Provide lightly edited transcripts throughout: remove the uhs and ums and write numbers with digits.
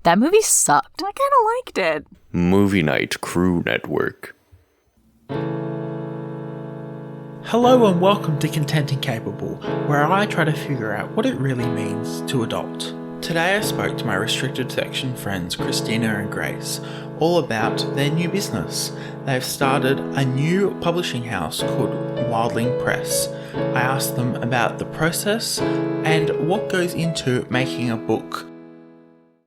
That movie sucked. I kind of liked it. Movie Night Crew Network. Hello and welcome to Content and Capable, where I try to figure out what it really means to adult. Today I spoke to my restricted section friends Christina and Grace all about their new business. They've started a new publishing house called Wildling Press. I asked them about the process and what goes into making a book.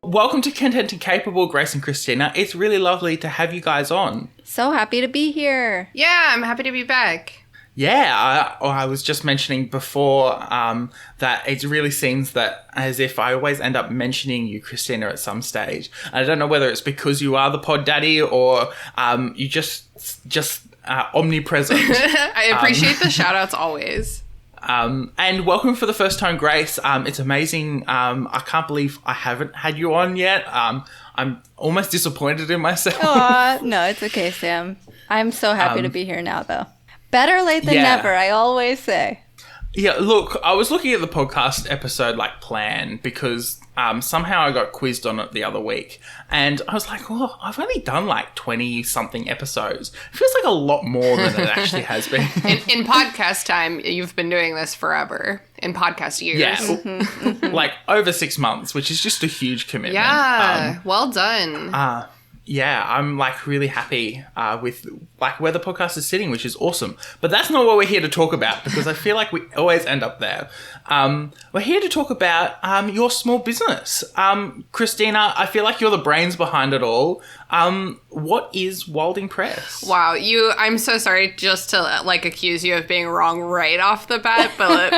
Welcome to Content and Capable, Grace and Christina. It's really lovely to have you guys on. So happy to be here. Yeah, I'm happy to be back. Yeah, I was just mentioning before that it really seems that as if I always end up mentioning you, Christina, at some stage. I don't know whether it's because you are the pod daddy or you just omnipresent. I appreciate the shout-outs always. And welcome for the first time, Grace. It's amazing. I can't believe I haven't had you on yet. I'm almost disappointed in myself. Aw, no, it's okay, Sam. I'm so happy to be here now, though. Better late than never, I always say. Yeah, look, I was looking at the podcast episode plan because somehow I got quizzed on it the other week. And I was like, well, I've only done 20-something episodes. It feels like a lot more than it actually has been. In podcast time, you've been doing this forever. In podcast years. Yeah, over 6 months, which is just a huge commitment. Yeah, well done. Yeah, I'm really happy with where the podcast is sitting, which is awesome. But that's not what we're here to talk about because I feel like we always end up there. We're here to talk about your small business. Christina, I feel like you're the brains behind it all. What is Wildling Press? Wow, I'm so sorry just to accuse you of being wrong right off the bat, but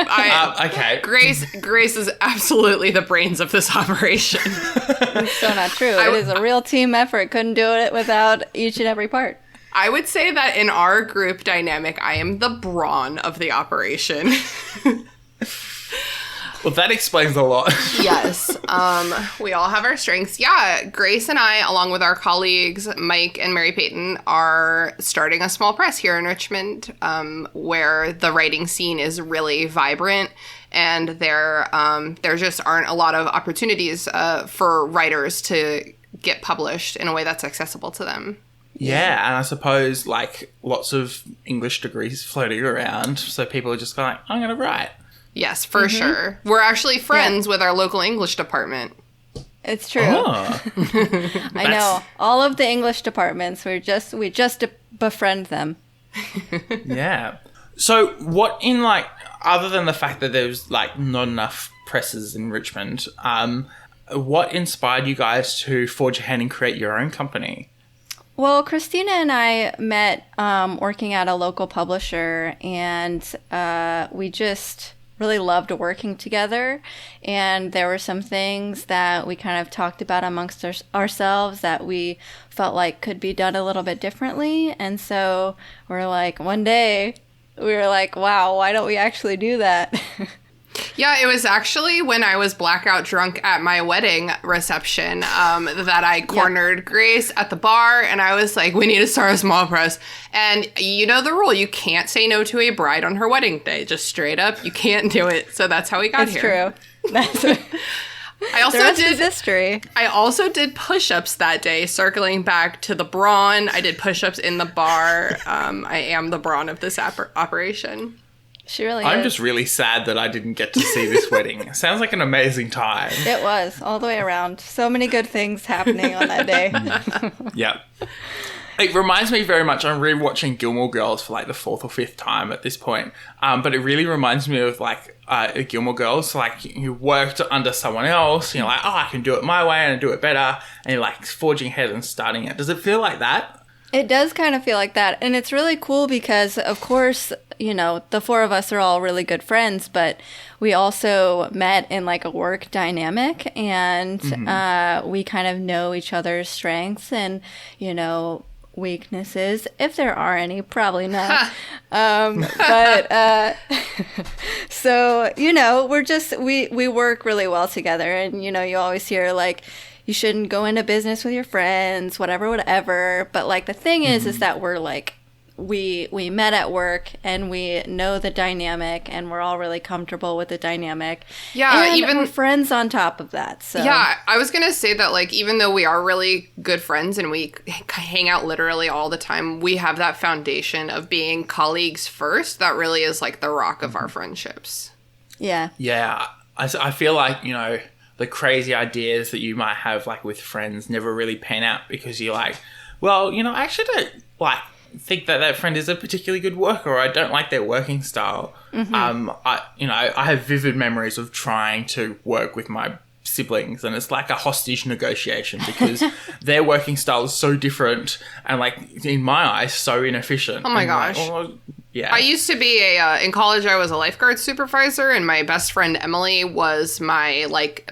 okay. Grace is absolutely the brains of this operation. It's so not true. It is a real team effort. Couldn't do it without each and every part. I would say that in our group dynamic, I am the brawn of the operation. Well, that explains a lot. Yes. We all have our strengths. Yeah, Grace and I, along with our colleagues, Mike and Mary Peyton, are starting a small press here in Richmond where the writing scene is really vibrant. And there just aren't a lot of opportunities for writers to get published in a way that's accessible to them. Yeah, and I suppose lots of English degrees floating around, so people are just I'm going to write. Yes, for sure. We're actually friends with our local English department. It's true. Oh. I know. All of the English departments, we just befriend them. Yeah. So what in other than the fact that there's not enough presses in Richmond, what inspired you guys to forge ahead and create your own company? Well, Christina and I met working at a local publisher, and we just really loved working together. And there were some things that we kind of talked about amongst ourselves that we felt like could be done a little bit differently. And so we're one day we were wow, why don't we actually do that? Yeah, it was actually when I was blackout drunk at my wedding reception that I cornered Grace at the bar, and I was like, we need to start a small press. And you know the rule, you can't say no to a bride on her wedding day. Just straight up, you can't do it. So that's how we got here. That's true. I also the rest is history. I also did push-ups that day, circling back to the brawn. I did push-ups in the bar. I am the brawn of this operation. She really I'm is. just really sad that I didn't get to see this wedding. Sounds like an amazing time. It was, all the way around. So many good things happening on that day. Yeah. It reminds me very much, I'm rewatching Gilmore Girls for the fourth or fifth time at this point. But it really reminds me of Gilmore Girls. You worked under someone else, you're I can do it my way and do it better. And you're forging ahead and starting it. Does it feel like that? It does kind of feel like that. And it's really cool because, of course, the four of us are all really good friends, but we also met in a work dynamic, and we kind of know each other's strengths and, weaknesses, if there are any, probably not. But so, we work really well together, and, you always hear you shouldn't go into business with your friends, whatever. But the thing is that we're we met at work and we know the dynamic and we're all really comfortable with the dynamic. Yeah, and even we're friends on top of that. So yeah, I was gonna say that, like, even though we are really good friends and we hang out literally all the time, we have that foundation of being colleagues first. That really is like the rock of our friendships. Yeah. Yeah, I feel like, you know, the crazy ideas that you might have, like, with friends never really pan out because you're like, well, you know, I actually don't, like, think that friend is a particularly good worker, or I don't like their working style. I have vivid memories of trying to work with my siblings, and it's like a hostage negotiation because their working style is so different and, like, in my eyes, so inefficient. Oh my And, gosh. like, oh, yeah. I used to be in college, I was a lifeguard supervisor, and my best friend Emily was my, like,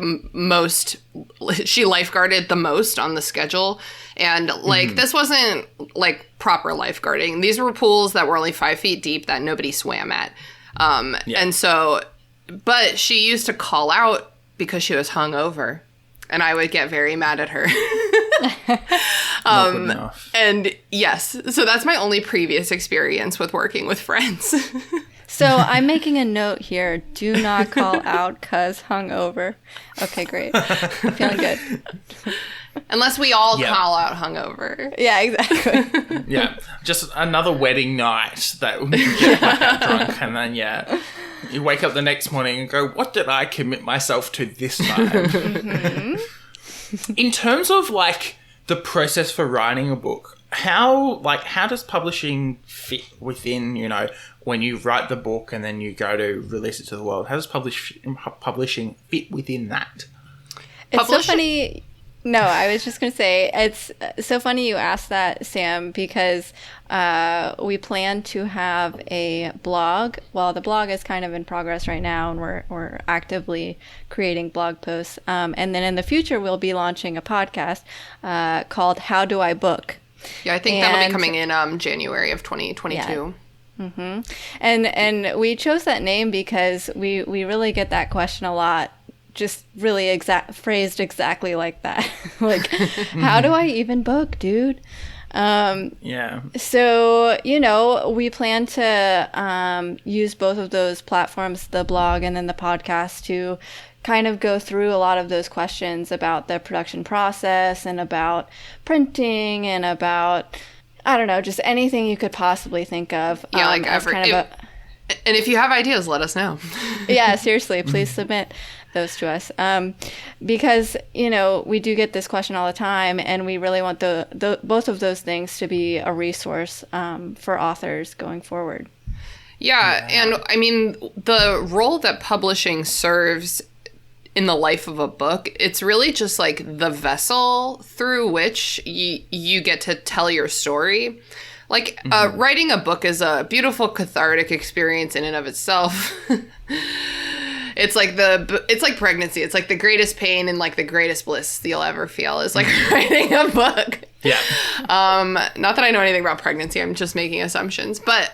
she lifeguarded the most on the schedule. And, like, this wasn't, like, proper lifeguarding. These were pools that were only 5 feet deep that nobody swam at. And so, but she used to call out because she was hungover, and I would get very mad at her. Not good enough. And yes, so that's my only previous experience with working with friends. So I'm making a note here. Do not call out cuz hungover. Okay, great. I'm feeling good. Unless we all call out hungover. Yeah, exactly. Yeah, just another wedding night that you get blackout drunk, and then you wake up the next morning and go, "What did I commit myself to this time?" In terms of, like, the process for writing a book, how does publishing fit within, you know, when you write the book and then you go to release it to the world? How does publishing fit within that? It's so funny. No, I was just going to say, it's so funny you asked that, Sam, because we plan to have a blog. Well, the blog is kind of in progress right now, and we're actively creating blog posts. And then in the future, we'll be launching a podcast called How Do I Book? Yeah, I think that'll be coming in January of 2022. Yeah. And we chose that name because we really get that question a lot. Just really phrased exactly like that. Like, how do I even book, dude? So, you know, we plan to use both of those platforms, the blog and then the podcast, to kind of go through a lot of those questions about the production process and about printing and about, I don't know, just anything you could possibly think of. Yeah, like and if you have ideas, let us know. Yeah, seriously, please submit those to us. Because, you know, we do get this question all the time, and we really want the both of those things to be a resource for authors going forward. Yeah, and I mean, the role that publishing serves in the life of a book, it's really just like the vessel through which you get to tell your story. Like, writing a book is a beautiful cathartic experience in and of itself. It's like pregnancy. It's like the greatest pain and like the greatest bliss you'll ever feel is like writing a book. Yeah. Not that I know anything about pregnancy. I'm just making assumptions. But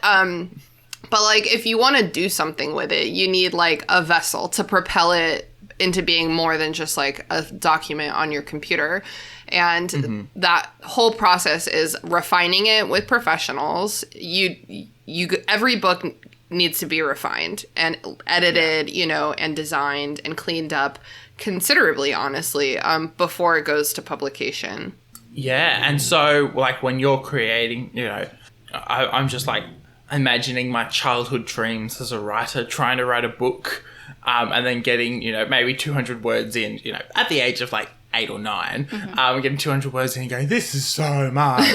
like, if you want to do something with it, you need like a vessel to propel it into being more than just like a document on your computer. And that whole process is refining it with professionals. Every book needs to be refined and edited, you know, and designed and cleaned up considerably, honestly, before it goes to publication. Yeah, and so, like, when you're creating, you know, I'm just, like, imagining my childhood dreams as a writer, trying to write a book, and then getting, you know, maybe 200 words in, you know, at the age of, like, 8 or 9, getting 200 words in and going, this is so much.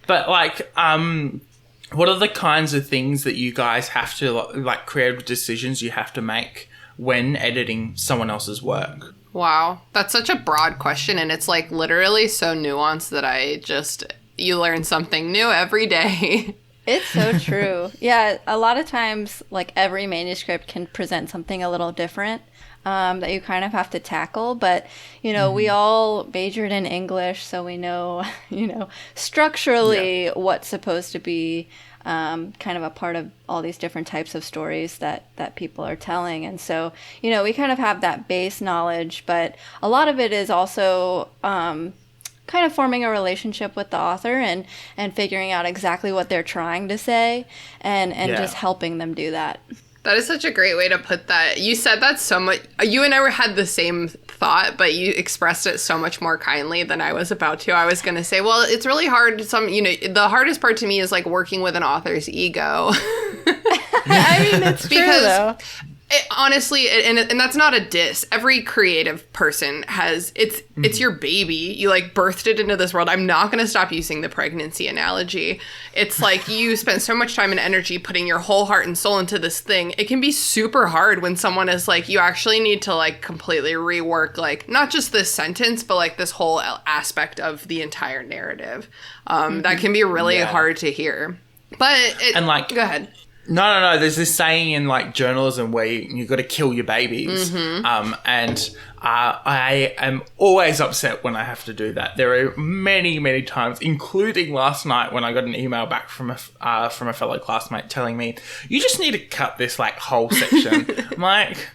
But, like, what are the kinds of things that you guys have to, like, creative decisions you have to make when editing someone else's work? Wow. That's such a broad question, and it's, like, literally so nuanced that you learn something new every day. It's so true. Yeah, a lot of times, like, every manuscript can present something a little different that you kind of have to tackle. But, you know, we all majored in English, so we know, you know, structurally what's supposed to be kind of a part of all these different types of stories that people are telling. And so, you know, we kind of have that base knowledge, but a lot of it is also kind kind of forming a relationship with the author and figuring out exactly what they're trying to say and just helping them do that. That is such a great way to put that. You said that so much. You and I had the same thought, but you expressed it so much more kindly than I was about to. I was going to say, well, it's really hard. The hardest part to me is like working with an author's ego. I mean, it's true though. Honestly, and that's not a diss. Every creative person has, it's your baby. You like birthed it into this world. I'm not going to stop using the pregnancy analogy. It's like you spend so much time and energy putting your whole heart and soul into this thing. It can be super hard when someone is like, you actually need to like completely rework like not just this sentence, but like this whole aspect of the entire narrative. That can be really hard to hear. But go ahead. No. There's this saying in like journalism where you got to kill your babies, and I am always upset when I have to do that. There are many times, including last night when I got an email back from a fellow classmate telling me you just need to cut this like whole section. I'm like,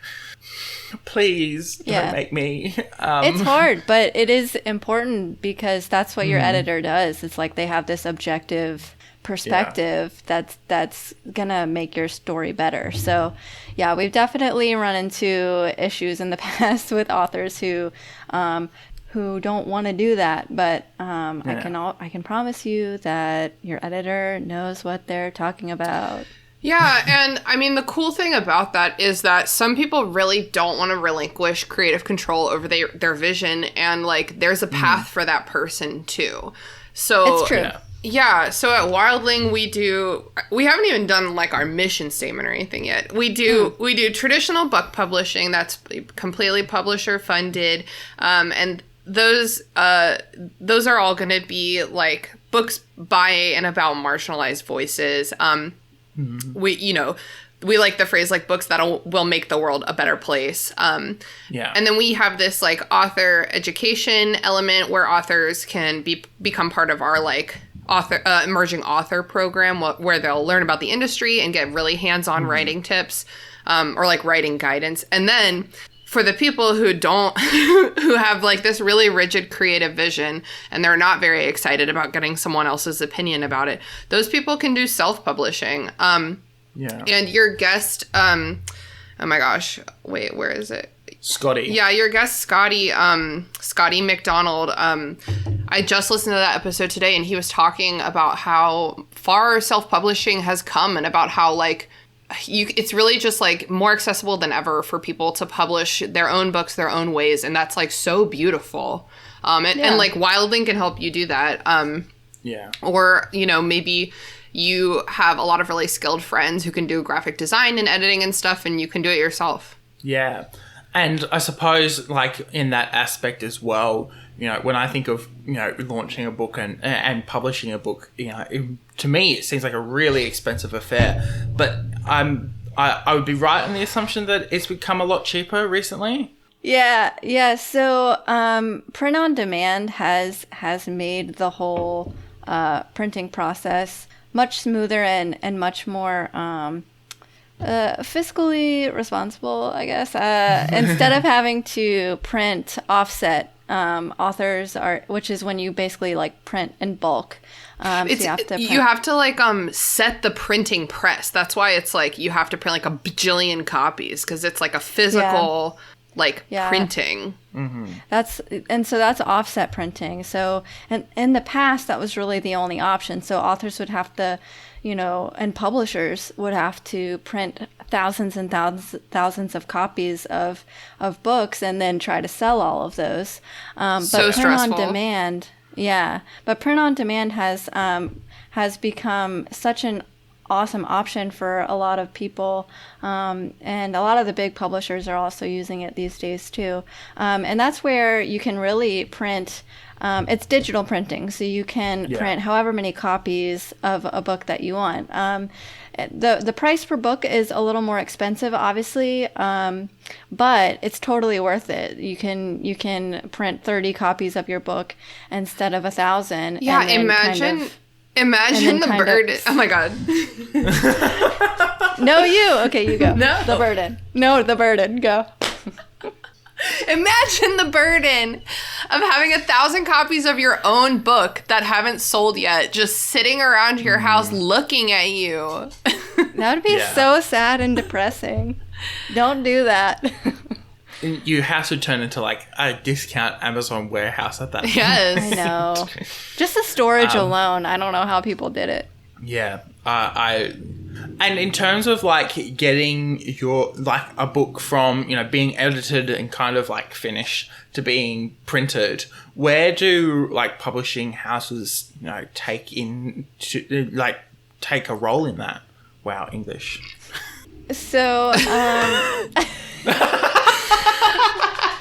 please don't make me. It's hard, but it is important because that's what your editor does. It's like they have this objective perspective that's gonna make your story better. So we've definitely run into issues in the past with authors who don't want to do that, but I can promise you that your editor knows what they're talking about. Yeah, and I mean, the cool thing about that is that some people really don't want to relinquish creative control over their vision, and like there's a path for that person too. So it's true. Yeah, so at Wildling we haven't even done like our mission statement or anything yet. We do traditional book publishing that's completely publisher funded, and those are all going to be like books by and about marginalized voices. We like the phrase like books that will make the world a better place. And then we have this like author education element where authors can become part of our like emerging author program where they'll learn about the industry and get really hands-on writing tips or like writing guidance. And then for the people who who have like this really rigid creative vision and they're not very excited about getting someone else's opinion about it, those people can do self-publishing. And your guest, oh my gosh, wait, where is it? Scotty. Yeah, your guest, Scotty McDonald. I just listened to that episode today, and he was talking about how far self-publishing has come and about how, like, it's really just, like, more accessible than ever for people to publish their own books their own ways, and that's, like, so beautiful. And like, Wildling can help you do that. Or, maybe you have a lot of really skilled friends who can do graphic design and editing and stuff, and you can do it yourself. Yeah. And I suppose, like, in that aspect as well, when I think of, launching a book and publishing a book, to me, it seems like a really expensive affair. But I would be right in the assumption that it's become a lot cheaper recently. Yeah. So print on demand has made the whole printing process much smoother and much more fiscally responsible, I guess. Instead of having to print offset, authors which is when you basically like print in bulk. So you have to like set the printing press. That's why it's like you have to print like a bajillion copies because it's like a physical printing. Mm-hmm. That's offset printing. So, and in the past, that was really the only option. So authors would have to, and publishers would have to print thousands and thousands of copies of books and then try to sell all of those. But print on demand, but print on demand has become such an awesome option for a lot of people, and a lot of the big publishers are also using it these days too, and that's where you can really print. It's digital printing, so you can print however many copies of a book that you want. The price per book is a little more expensive, obviously, but it's totally worth it. You can print 30 copies of your book instead of 1,000. Yeah, Imagine the burden. Oh my God. No, you. Okay, you go. No. The burden. No, the burden. Go. Imagine the burden of having 1,000 copies of your own book that haven't sold yet, just sitting around your house looking at you. That would be so sad and depressing. Don't do that. Your house would turn into like a discount Amazon warehouse at that point. Yes. I know. Just the storage alone, I don't know how people did it. Yeah. And in terms of like getting your like a book from, being edited and kind of like finished to being printed, where do like publishing houses, take a role in that? Wow, English. So,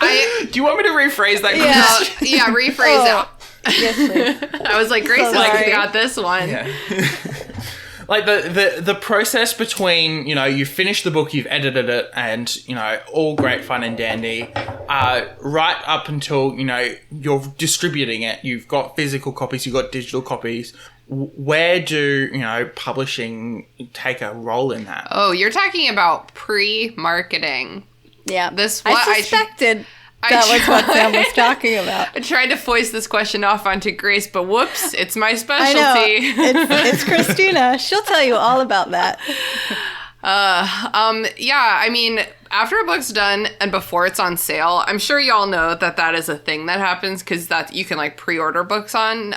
Do you want me to rephrase that question? Yeah, rephrase it. Yes, please. I was like, Grace Sorry. got this one. Yeah. Like the process between, you finish the book, you've edited it, and, all great fun and dandy, right up until, you're distributing it. You've got physical copies, you've got digital copies. Where do, publishing take a role in that? Oh, you're talking about pre-marketing. Yeah. I suspected that was what Sam was talking about. I tried to voice this question off onto Grace, but whoops, it's my I specialty. know. It's Christina. She'll tell you all about that. Yeah, I mean, after a book's done and before it's on sale, I'm sure y'all know that is a thing that happens because that you can like pre-order books on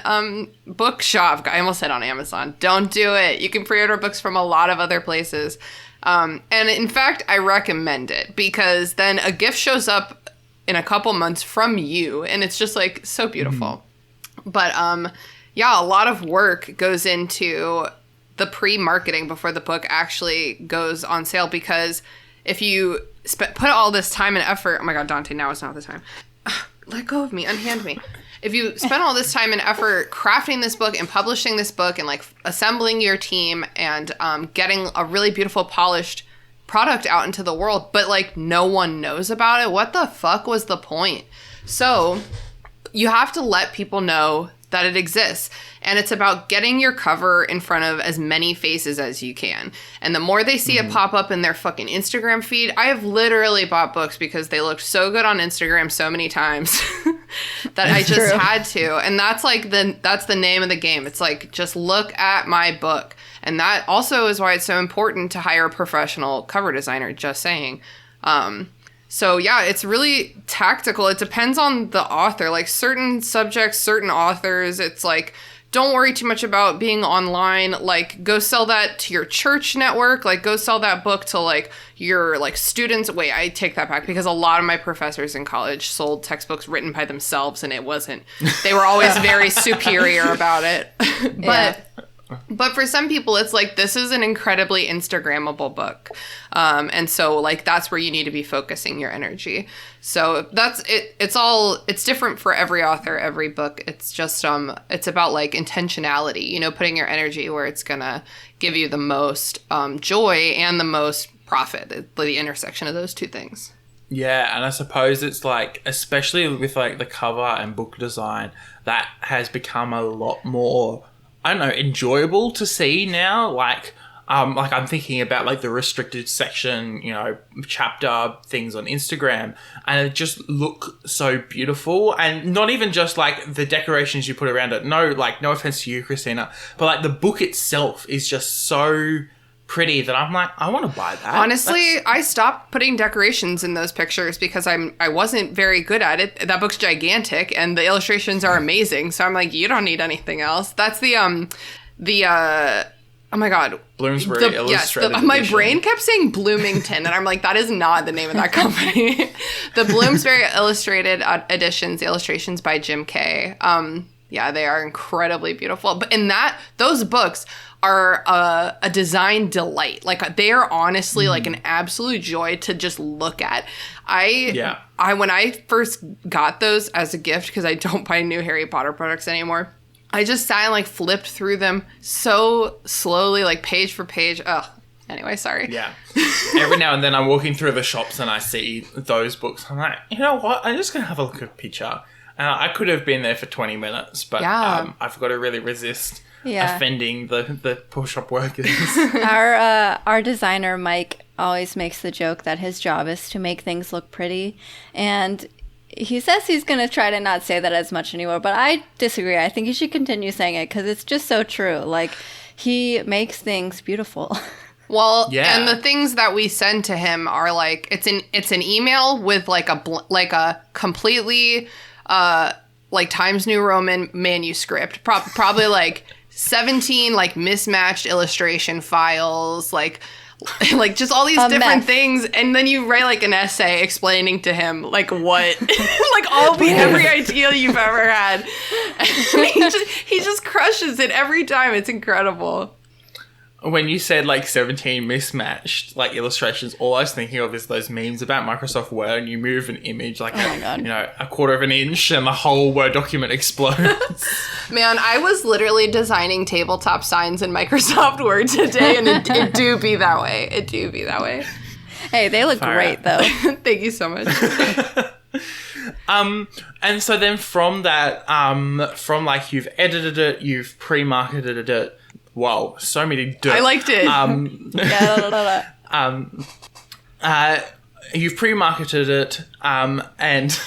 Bookshop. I almost said on Amazon. Don't do it. You can pre-order books from a lot of other places. And in fact, I recommend it because then a gift shows up in a couple months from you, and it's just like so beautiful. But yeah, a lot of work goes into the pre-marketing before the book actually goes on sale, because if you put all this time and effort, oh my god, Dante, now is not the time. Let go of me, unhand me. If you spend all this time and effort crafting this book and publishing this book and like assembling your team and getting a really beautiful polished product out into the world, but like no one knows about it, what the fuck was the point? So you have to let people know that it exists, and it's about getting your cover in front of as many faces as you can. And the more they see it pop up in their fucking Instagram feed, I have literally bought books because they looked so good on Instagram so many times that I just had to. And that's like that's the name of the game. It's like, just look at my book. And that also is why it's so important to hire a professional cover designer, just saying. So yeah, it's really tactical. It depends on the author. Like certain subjects, certain authors, it's like, don't worry too much about being online. Like, go sell that to your church network. Like, go sell that book to like your like students. Wait, I take that back, because a lot of my professors in college sold textbooks written by themselves, and it wasn't. They were always very superior about it. But for some people, it's like, this is an incredibly Instagrammable book. And so, like, that's where you need to be focusing your energy. So that's it. It's different for every author, every book. It's just, it's about, like, intentionality, putting your energy where it's going to give you the most joy and the most profit, the intersection of those two things. Yeah, and I suppose it's like, especially with, like, the cover and book design, that has become a lot more, I don't know, enjoyable to see now. Like I'm thinking about like the restricted section, chapter things on Instagram, and it just look so beautiful. And not even just like the decorations you put around it. No offense to you, Christina, but like the book itself is just so pretty that I'm like, I want to buy that. Honestly, I stopped putting decorations in those pictures because I wasn't very good at it. That book's gigantic and the illustrations are amazing. So I'm like, you don't need anything else. That's the oh my god, Bloomsbury Illustrated my edition. brain kept saying Bloomington, and I'm like, that is not the name of that company. The Bloomsbury Illustrated editions, the illustrations by Jim Kay. Yeah, they are incredibly beautiful. But in those books are a design delight. Like, they are honestly like an absolute joy to just look at. When I first got those as a gift, because I don't buy new Harry Potter products anymore, I just sat and like flipped through them so slowly, like page for page. Oh, anyway, sorry. Yeah. Every now and then I'm walking through the shops and I see those books. I'm like, you know what? I'm just going to have a look at a picture. I could have been there for 20 minutes, but I've got to really resist offending the poor shop workers. Our designer, Mike, always makes the joke that his job is to make things look pretty. And he says he's going to try to not say that as much anymore, but I disagree. I think he should continue saying it because it's just so true. Like, he makes things beautiful. Well, and the things that we send to him are like, it's an email with like a completely like Times New Roman manuscript, probably like 17 like mismatched illustration files, like just all these different things, and then you write like an essay explaining to him like what like every idea you've ever had. he just crushes it every time. It's incredible. When you said like 17 mismatched like illustrations, all I was thinking of is those memes about Microsoft Word, and you move an image like a quarter of an inch and the whole Word document explodes. Man, I was literally designing tabletop signs in Microsoft Word today, and it do be that way. It do be that way. Hey, they look great though. Thank you so much. And so then from that, from like you've edited it, you've pre-marketed it. Wow, so many I liked it. You've pre-marketed it, and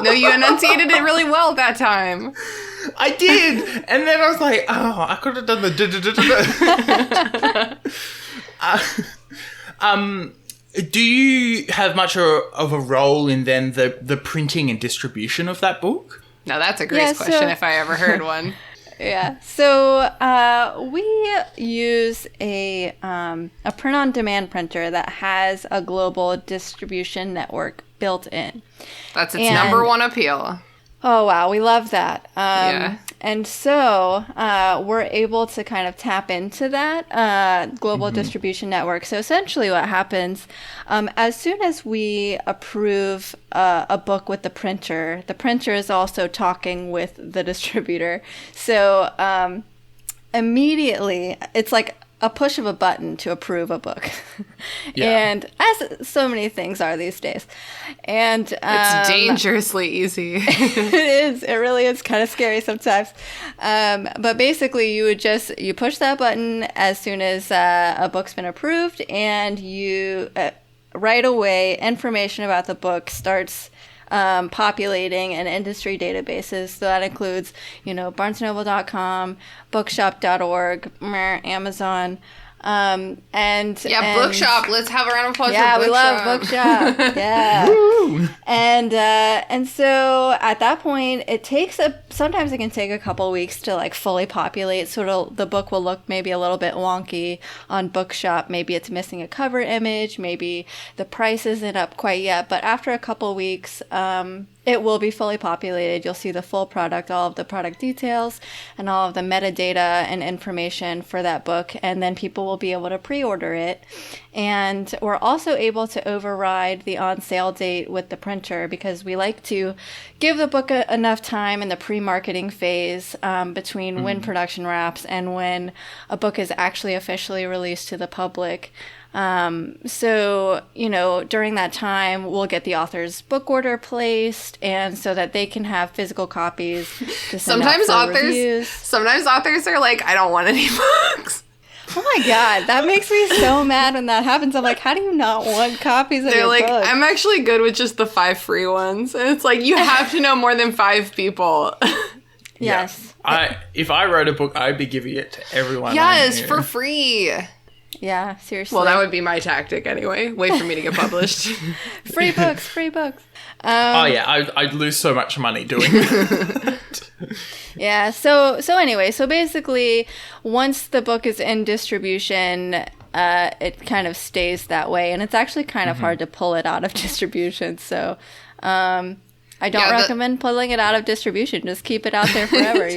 no, you enunciated it really well that time. I did, and then I was like, oh, I could have done the do you have much of a role in then the printing and distribution of that book? Now that's a great question if I ever heard one. Yeah, so we use a print-on-demand printer that has a global distribution network built in. That's its number one appeal. Oh, wow, we love that. And so we're able to kind of tap into that global distribution network. So essentially what happens, as soon as we approve a book with the printer is also talking with the distributor. So immediately, it's like a push of a button to approve a book. And as so many things are these days. And it's dangerously easy. It is. It really is kind of scary sometimes. But basically you push that button as soon as a book's been approved, and you right away information about the book starts populating in industry databases. So that includes, barnesandnoble.com, bookshop.org, Amazon, and Bookshop. Let's have a round of applause for Bookshop. Yeah, we love Bookshop. Yeah. And so at that point, sometimes it can take a couple weeks to like fully populate. So the book will look maybe a little bit wonky on Bookshop. Maybe it's missing a cover image. Maybe the price isn't up quite yet. But after a couple weeks, it will be fully populated. You'll see the full product, all of the product details, and all of the metadata and information for that book. And then people will be able to pre-order it. And we're also able to override the on-sale date with the printer, because we like to give the book enough time in the pre-marketing phase between when production wraps and when a book is actually officially released to the public. So, during that time, we'll get the author's book order placed, and so that they can have physical copies to send out for reviews. Sometimes authors are like, I don't want any books. Oh my God, that makes me so mad when that happens. I'm like, how do you not want copies of your book? They're like, I'm actually good with just the 5 free ones. And it's like, you have to know more than 5 people. Yes. Yeah. If I wrote a book, I'd be giving it to everyone. Yes, for free. Yeah, seriously. Well, that would be my tactic anyway. Wait for me to get published. Free books. I'd lose so much money doing that. Yeah, so basically, once the book is in distribution, it kind of stays that way. And it's actually kind of hard to pull it out of distribution. So I don't recommend pulling it out of distribution. Just keep it out there forever,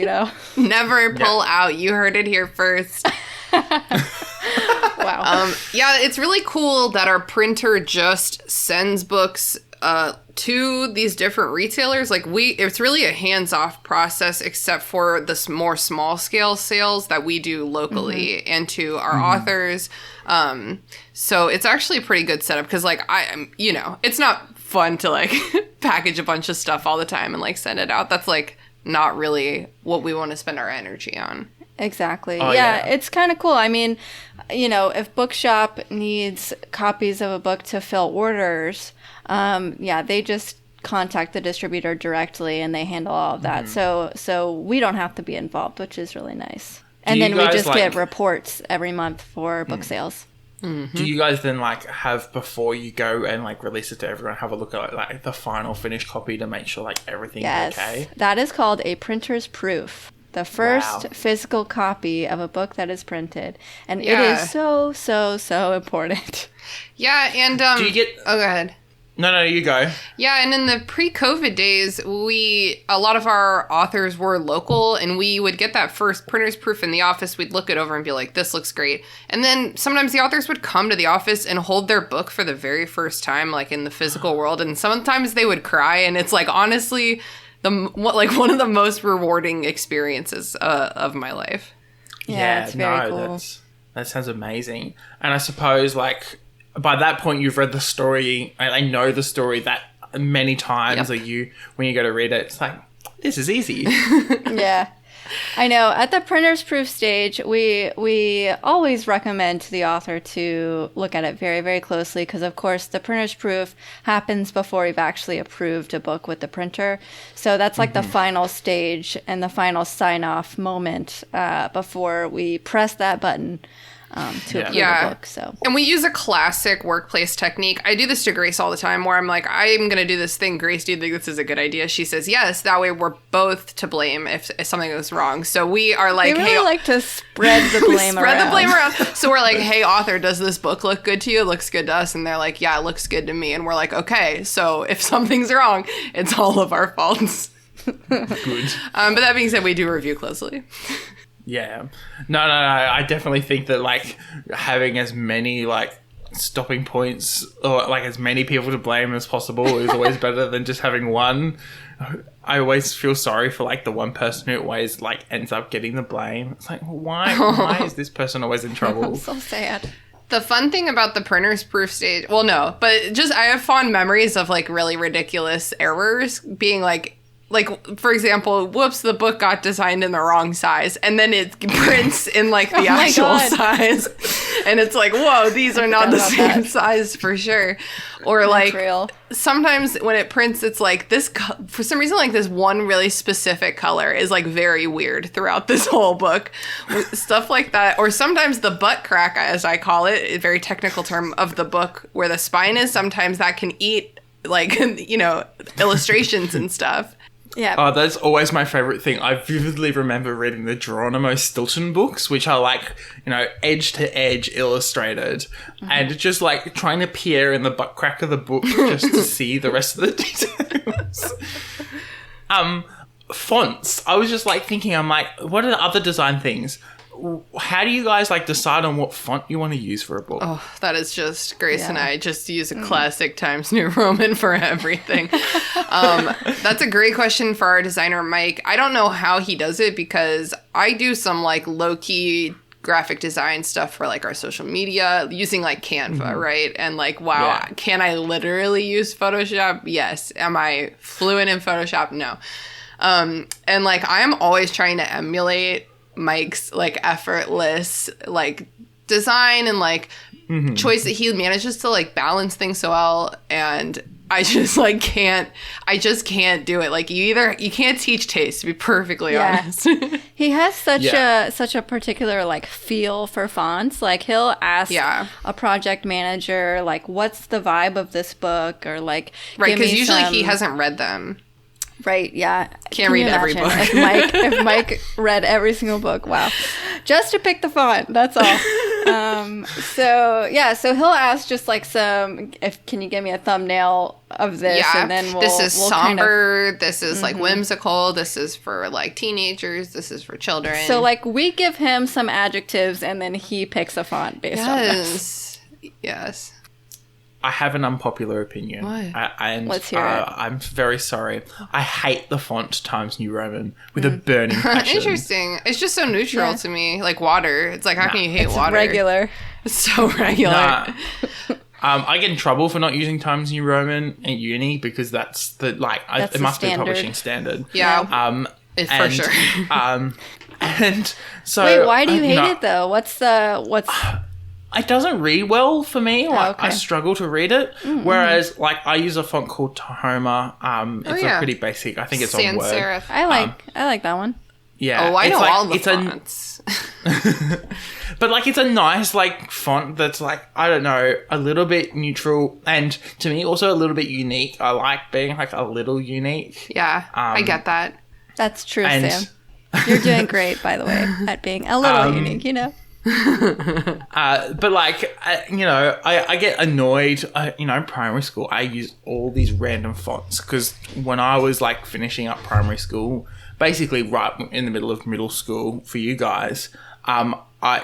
Never pull out. You heard it here first. Wow. It's really cool that our printer just sends books to these different retailers. Like it's really a hands-off process, except for the more small-scale sales that we do locally and to our authors. So it's actually a pretty good setup, because like it's not fun to like package a bunch of stuff all the time and like send it out. That's like not really what we want to spend our energy on. Exactly. Oh, yeah, it's kind of cool. I mean, if Bookshop needs copies of a book to fill orders, they just contact the distributor directly and they handle all of that. So we don't have to be involved, which is really nice. And then we just get reports every month for book sales. Mm-hmm. Do you guys then have, before you go and release it to everyone, have a look at the final finished copy to make sure everything's okay? That is called a printer's proof. The first physical copy of a book that is printed. And it is so, so, so important. Yeah, and do you get... Oh, go ahead. No, you go. Yeah, and in the pre-COVID days, a lot of our authors were local, and we would get that first printer's proof in the office. We'd look it over and be like, this looks great. And then sometimes the authors would come to the office and hold their book for the very first time, in the physical world. And sometimes they would cry, and it's honestly, one of the most rewarding experiences of my life. Yeah, it's very cool. That sounds amazing. And I suppose, by that point, you've read the story. I know the story that many times. When you go to read it, it's this is easy. Yeah, I know. At the printer's proof stage, we always recommend to the author to look at it very, very closely because, of course, the printer's proof happens before we've actually approved a book with the printer. So that's the final stage and the final sign-off moment before we press that button. To approve a book, so. And we use a classic workplace technique. I do this to Grace all the time where I'm I'm going to do this thing. Grace, do you think this is a good idea? She says yes. That way we're both to blame if something goes wrong. So we are we really like to spread the blame around. So we're hey, author, does this book look good to you? It looks good to us. And they're yeah, it looks good to me. And we're okay, so if something's wrong, it's all of our faults. Good. But that being said, we do review closely. Yeah. No. I definitely think that having as many stopping points or as many people to blame as possible is always better than just having one. I always feel sorry for the one person who always ends up getting the blame. It's why is this person always in trouble? So sad. The fun thing about the printer's proof stage, well, no, but just I have fond memories of really ridiculous errors being for example, whoops, the book got designed in the wrong size. And then it prints in the actual size. And it's whoa, these are not the same size for sure. Or real. Sometimes when it prints, it's this, for some reason, this one really specific color is very weird throughout this whole book. Stuff like that. Or sometimes the butt crack, as I call it, a very technical term of the book where the spine is, sometimes that can eat illustrations and stuff. Yeah. Oh, that's always my favorite thing. I vividly remember reading the Geronimo Stilton books, which are edge to edge illustrated, and just trying to peer in the butt crack of the book just to see the rest of the details. Fonts. I was just thinking, what are the other design things? How do you guys decide on what font you want to use for a book? Oh, that is just Grace and I just use a classic Times New Roman for everything. That's a great question for our designer, Mike. I don't know how he does it because I do some low-key graphic design stuff for our social media using Canva, right? And can I literally use Photoshop? Yes. Am I fluent in Photoshop? No. And I am always trying to emulate Mike's effortless design and choice that he manages to balance things so well, and I just can't do it. You can't teach taste, to be perfectly honest. He has such a particular feel for fonts. He'll ask a project manager what's the vibe of this book, or right, because usually he hasn't read them. Right, yeah. Can't read every book. If Mike read every single book, wow. Just to pick the font, that's all. So he'll ask just can you give me a thumbnail of this? Yeah, and then this is somber, this is whimsical, this is for teenagers, this is for children. So we give him some adjectives and then he picks a font based on this. Yes. I have an unpopular opinion. What? Let's hear it. I'm very sorry. I hate the font Times New Roman with a burning passion. Interesting. It's just so neutral to me. Like water. It's how can you hate water? It's regular. It's so regular. I get in trouble for not using Times New Roman at uni because that's it must be a publishing standard. Yeah. For sure. And so wait, why do you hate it though? What's it doesn't read well for me. Like, okay. I struggle to read it. Whereas, like, I use a font called Tahoma. It's a pretty basic. I think it's on Sans Word. serif. I like that one. Yeah. Oh, I it's know like, all the it's fonts. but, like, it's a nice, like, font that's, like, I don't know, a little bit neutral. And to me, also a little bit unique. I like being, like, a little unique. Yeah, I get that. That's true, And- Sam. You're doing great, by the way, at being a little unique, you know? But like, I get annoyed. Primary school, I use all these random fonts because when I was like finishing up primary school, basically right in the middle of middle school for you guys, I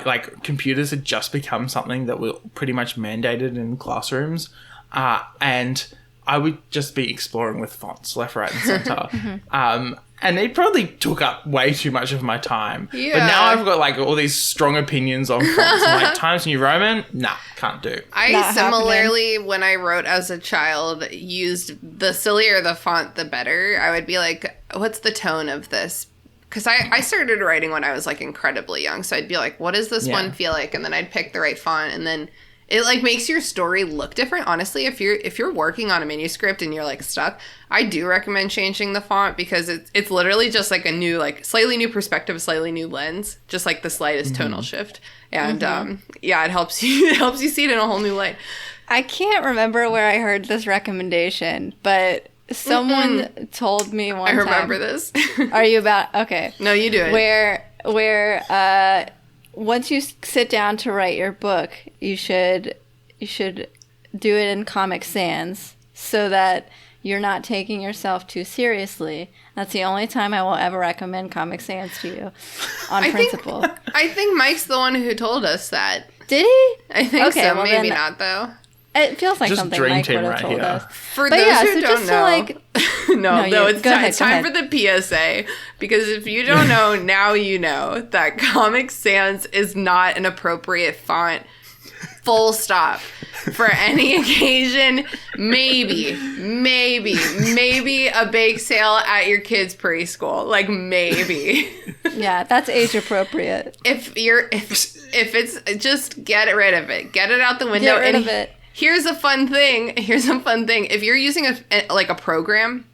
like computers had just become something that were pretty much mandated in classrooms, and I would just be exploring with fonts left, right, and center. And it probably took up way too much of my time. Yeah. But now I've got like all these strong opinions on fonts. I'm like, Times New Roman? Nah, can't do. I Not similarly, when I wrote as a child, used the sillier the font, the better. I would be like, what's the tone of this? Because I started writing when I was like incredibly young. So I'd be like, what does this one feel like? And then I'd pick the right font. And then it like makes your story look different. Honestly, if you're working on a manuscript and you're like stuck, I do recommend changing the font because it's literally just like a new, like slightly new perspective, slightly new lens, just like the slightest tonal shift. And it helps you see it in a whole new light. I can't remember where I heard this recommendation, but someone told me one I time. remember this. Are you about... Okay. No, you do it. Where once you sit down to write your book, you should do it in Comic Sans so that you're not taking yourself too seriously. That's the only time I will ever recommend Comic Sans to you on principle. I think Mike's the one who told us that. Did he? I think Okay, so. well Maybe then- not, though. It feels like Just something dream Mike team would have right told here. us. For But those yeah, who so don't just to, know, like- it's go ahead, it's time for the PSA, because if you don't know, now you know that Comic Sans is not an appropriate font. Full stop. For any occasion, maybe a bake sale at your kid's preschool. Like maybe. Yeah, that's age appropriate. If it's just get rid of it. Get it out the window. Get rid of it. Here's a fun thing. If you're using a program,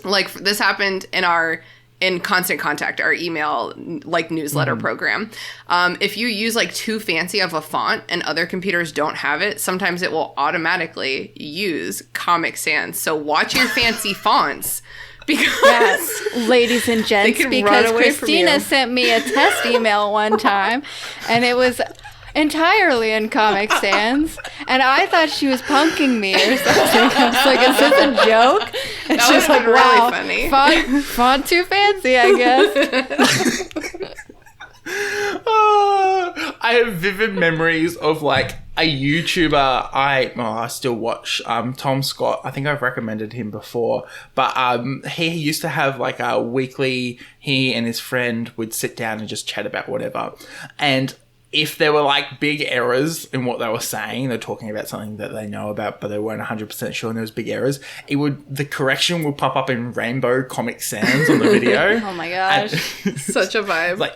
like this happened in Constant Contact, our email like newsletter program. If you use like too fancy of a font and other computers don't have it, sometimes it will automatically use Comic Sans. So watch your fancy fonts. Because Yes, ladies and gents, can run because away from Christina you. sent me a test email one time, and it was entirely in Comic Sans, and I thought she was punking me or something. I was like, is this a joke? And That she was would've like, been wow, really funny. font too fancy, I guess. I have vivid memories of like a YouTuber I still watch, Tom Scott. I think I've recommended him before, but he used to have like a weekly, he and his friend would sit down and just chat about whatever. And if there were like big errors in what they were saying, they're talking about something that they know about, but they weren't 100% sure and there was big errors, the correction would pop up in rainbow Comic Sans on the video. Oh my gosh. such a vibe. Like,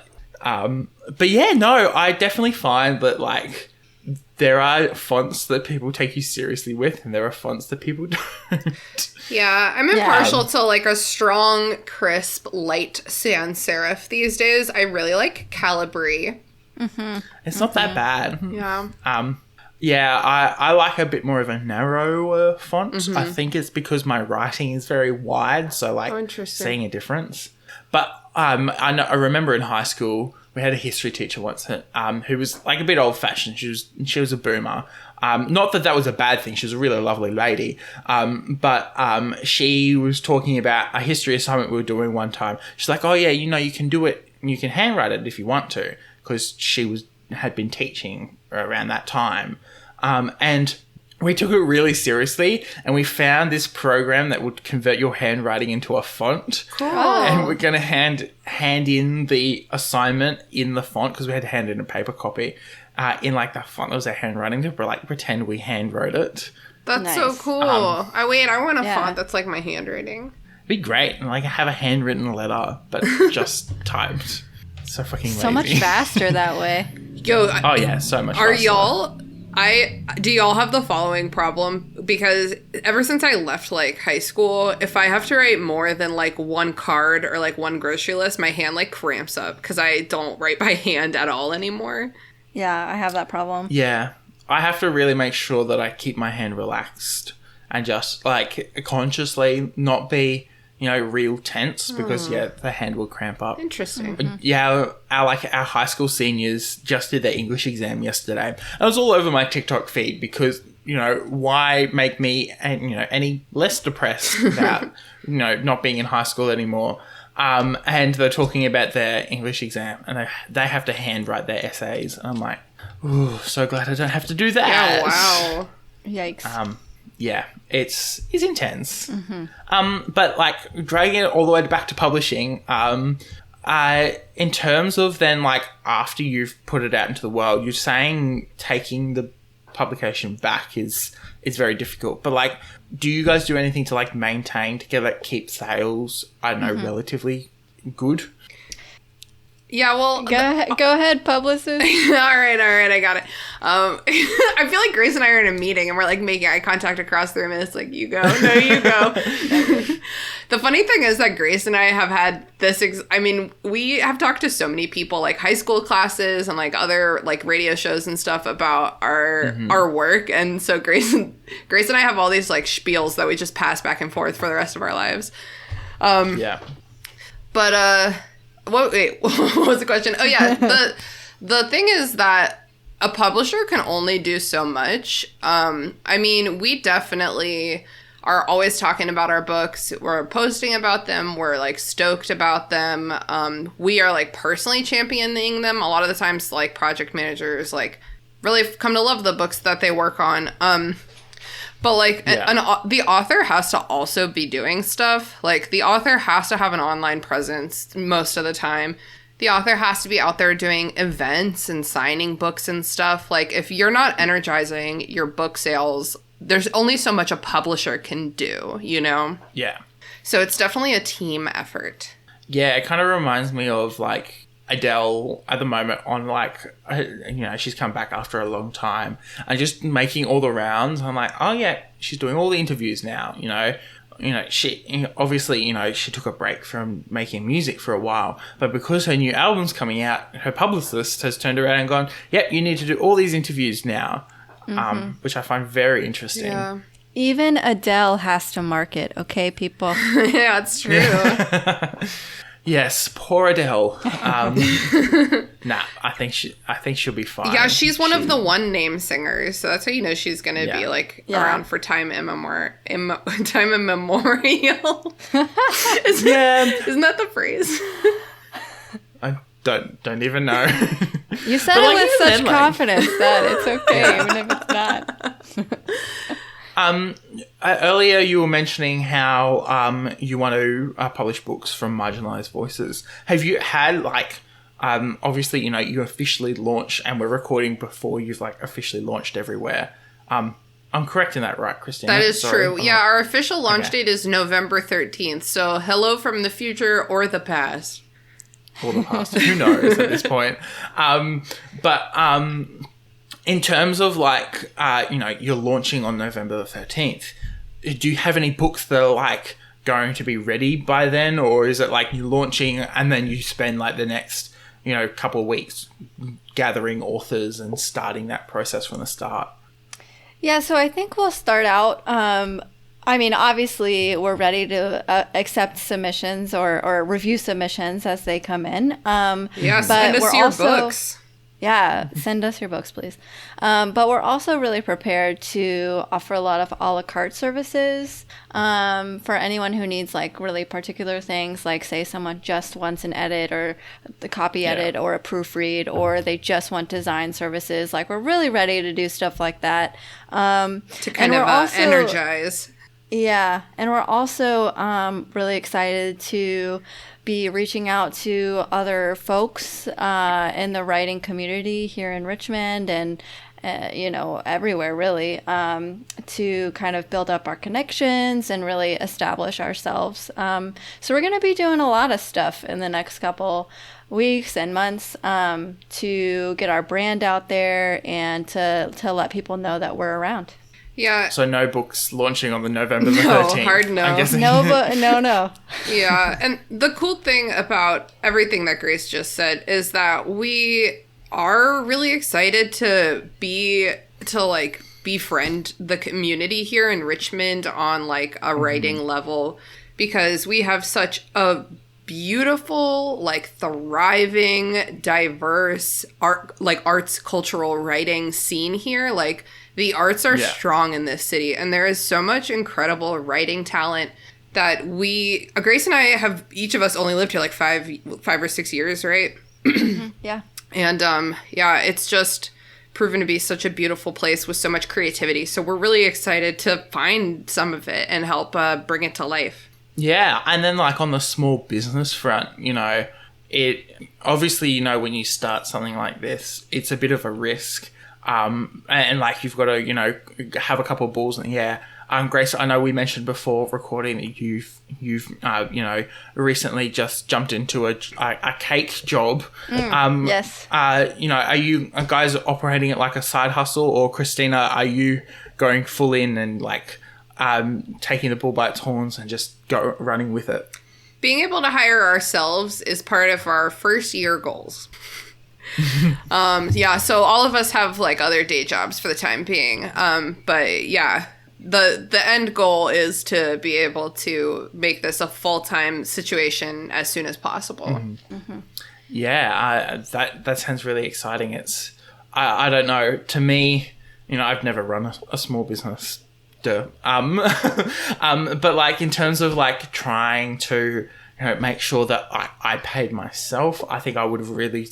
but yeah, no, I definitely find that like there are fonts that people take you seriously with, and there are fonts that people don't. Yeah, I'm impartial to like a strong, crisp, light sans serif these days. I really like Calibri. It's not that bad. Yeah. Yeah, I like a bit more of a narrower font. I think it's because my writing is very wide, so like interesting. seeing a difference. But I remember in high school we had a history teacher once who was like a bit old fashioned. She was a boomer. Not that was a bad thing. She was a really lovely lady. But she was talking about a history assignment we were doing one time. She's like, "Oh yeah, you can do it. You can handwrite it if you want to," because she had been teaching around that time. And we took it really seriously, and we found this program that would convert your handwriting into a font. Cool. And we're going to hand in the assignment in the font, because we had to hand in a paper copy, in like the font that was our handwriting, to like pretend we hand wrote it. That's so Nice. cool. I want a Yeah. font that's like my handwriting. It'd be great. And like have a handwritten letter, but just typed. So fucking lazy. So much faster that way. Yo, Oh yeah, so much are faster. y'all Do y'all have the following problem? Because ever since I left like high school, if I have to write more than like one card or like one grocery list, my hand like cramps up because I don't write by hand at all anymore. Yeah, I have that problem. Yeah. I have to really make sure that I keep my hand relaxed and just like consciously not be, real tense because the hand will cramp up. Interesting. Yeah, our high school seniors just did their English exam yesterday. I was all over my TikTok feed because, why make me, any less depressed about, not being in high school anymore. And they're talking about their English exam and they have to handwrite their essays. I'm like, ooh, so glad I don't have to do that. Yeah, wow. Yikes. Yeah, it's intense. But like dragging it all the way back to publishing, in terms of then like after you've put it out into the world, you're saying taking the publication back is very difficult. But like, do you guys do anything to like maintain to keep sales, I don't know, relatively good? Yeah, well... Go ahead, publicist. all right, I got it. I feel like Grace and I are in a meeting and we're like making eye contact across the room and it's like, you go, no, you go. The funny thing is that Grace and I have had this, we have talked to so many people, like high school classes and like other like radio shows and stuff about our work. And so Grace and I have all these like spiels that we just pass back and forth for the rest of our lives. Yeah. But, what was the question? Oh, yeah. The thing is that a publisher can only do so much. We definitely are always talking about our books. We're posting about them. We're, like, stoked about them. We are, like, personally championing them. A lot of the times, like, project managers, like, really come to love the books that they work on. But, like, the author has to also be doing stuff. Like, the author has to have an online presence most of the time. The author has to be out there doing events and signing books and stuff. Like, if you're not energizing your book sales, there's only so much a publisher can do, Yeah. So it's definitely a team effort. Yeah, it kind of reminds me of, like, Adele at the moment on like, she's come back after a long time and just making all the rounds. I'm like, oh yeah, she's doing all the interviews now, she obviously, she took a break from making music for a while, but because her new album's coming out, her publicist has turned around and gone, yep, you need to do all these interviews now, which I find very interesting. Yeah. Even Adele has to market, okay, people? Yeah, it's true. Yes, poor Adele. Nah, I think she'll be fine. Yeah, she's one of the one name singers, so that's how you know she's gonna be like around for time immemorial. Isn't that the phrase? I don't even know. You said it with such confidence that it's okay, even if it's not. Earlier you were mentioning how you want to publish books from marginalized voices. Have you had like obviously you officially launched, and we're recording before you've like officially launched everywhere. I'm correct in that, right, Christina? That is true. Yeah, our official launch date is November 13th. So hello from the future or the past. Or the past. Who knows at this point? In terms of like, you're launching on November the 13th, do you have any books that are like going to be ready by then? Or is it like you're launching and then you spend like the next, couple of weeks gathering authors and starting that process from the start? Yeah, so I think we'll start out, obviously we're ready to accept submissions or review submissions as they come in. Yes, send us your books. Yeah, send us your books, please. But we're also really prepared to offer a lot of a la carte services for anyone who needs like really particular things, like say someone just wants an edit or the copy edit or a proofread, or they just want design services. Like we're really ready to do stuff like that. To kind of energize. Yeah, and we're also really excited to be reaching out to other folks in the writing community here in Richmond and everywhere really, to kind of build up our connections and really establish ourselves. So we're going to be doing a lot of stuff in the next couple weeks and months, to get our brand out there and to let people know that we're around. Yeah. So no books launching on the November the 13th. Hard no. I'm guessing. No. Yeah. And the cool thing about everything that Grace just said is that we are really excited to befriend the community here in Richmond on like a writing level, because we have such a beautiful, like thriving, diverse arts cultural writing scene here. Like the arts are strong in this city, and there is so much incredible writing talent that Grace and I have, each of us only lived here like 5 or 6 years, right? Yeah. And it's just proven to be such a beautiful place with so much creativity. So we're really excited to find some of it and help bring it to life. Yeah, and then like on the small business front, it obviously, when you start something like this, it's a bit of a risk. And like you've got to, have a couple of balls in the air. Grace, I know we mentioned before recording that you've recently just jumped into a cake job. Yes. Are you guys operating it like a side hustle, or Christina, are you going full in and like taking the bull by its horns and just running with it? Being able to hire ourselves is part of our first year goals. So all of us have like other day jobs for the time being. But yeah, the end goal is to be able to make this a full-time situation as soon as possible. Mm-hmm. Yeah, that sounds really exciting. It's, I don't know, to me, I've never run a small business. But like in terms of like trying to make sure that I paid myself, I think I would have really